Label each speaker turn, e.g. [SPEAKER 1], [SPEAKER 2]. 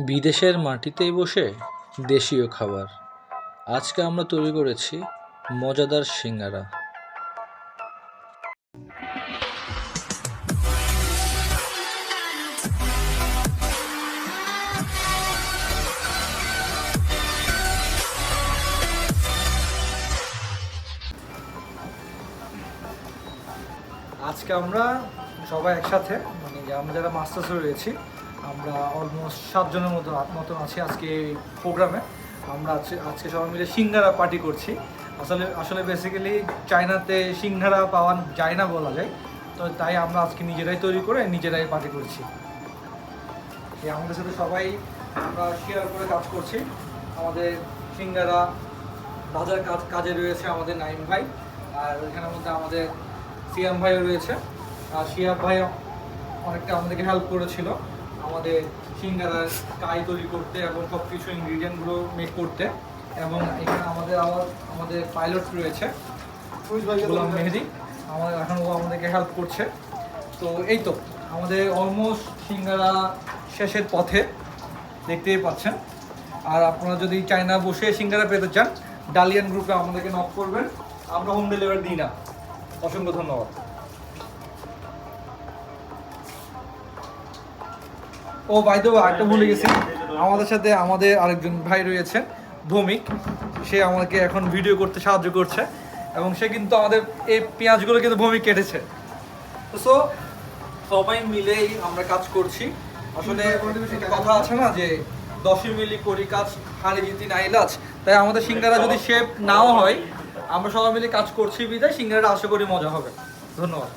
[SPEAKER 1] বিদেশের মাটিতেই বসে দেশীয় খাবার। আজকে আমরা তৈরি করেছি মজাদার সিঙ্গারা।
[SPEAKER 2] আজকে আমরা সবাই একসাথে আমরা যারা মাস্টার্সে রয়েছি আমরা অলমোস্ট 7 জনের মতন আছি আজকে এই প্রোগ্রামে। আমরা আজকে সবাই মিলে সিঙ্গারা পার্টি করছি। আসলে বেসিক্যালি চায়নাতে সিঙ্গারা পাওয়া যায় না বলা যায়, তো তাই আমরা আজকে নিজেরাই তৈরি করে নিজেরাই পার্টি করছি। আমাদের সাথে সবাই আমরা শেয়ার করে কাজ করছি। আমাদের সিঙ্গারা বাজার কাজে রয়েছে আমাদের নাইম ভাই, আর ওইখানের মধ্যে আমাদের সিয়াম ভাইও রয়েছে। আর শিয়াব ভাই অনেকটা আমাদেরকে হেল্প করেছিল আমাদের সিঙ্গারার কাই তৈরি করতে এবং সব কিছু ইনগ্রিডিয়েন্টগুলো মেক করতে। এবং এখানে আমাদের পাইলট রয়েছে গোলাম মেহেদি, ও আমাদেরকে হেল্প করছে। তো এই তো আমাদের অলমোস্ট সিঙ্গারা শেষের পথে, দেখতেই পাচ্ছেন। আর আপনারা যদি চায়না বসে সিঙ্গারা পেতে চান, ডালিয়ান গ্রুপে আমাদেরকে নক করবেন, আমরা হোম ডেলিভারি দিই না। অসংখ্য ধন্যবাদ। ও বাই দ্য ওয়ে, একটা ভুলে গেছি, আমাদের সাথে আমাদের আরেকজন ভাই রয়েছে ভৌমিক। সে আমাকে এখন ভিডিও করতে সাহায্য করছে এবং সে কিন্তু আমাদের এই পেঁয়াজগুলো কিন্তু ভৌমিক কেটেছে। তো সবাই মিলেই আমরা কাজ করছি। আসলে একটা কথা আছে না যে 10 মিলি করি কাজ, হারে জিতি নাইলাজ। তাই আমাদের সিঙ্গারা যদি শেপ নাও হয়, আমরা সবাই মিলে কাজ করছি বিধায় সিঙ্গারাটা আশা করি মজা হবে। ধন্যবাদ।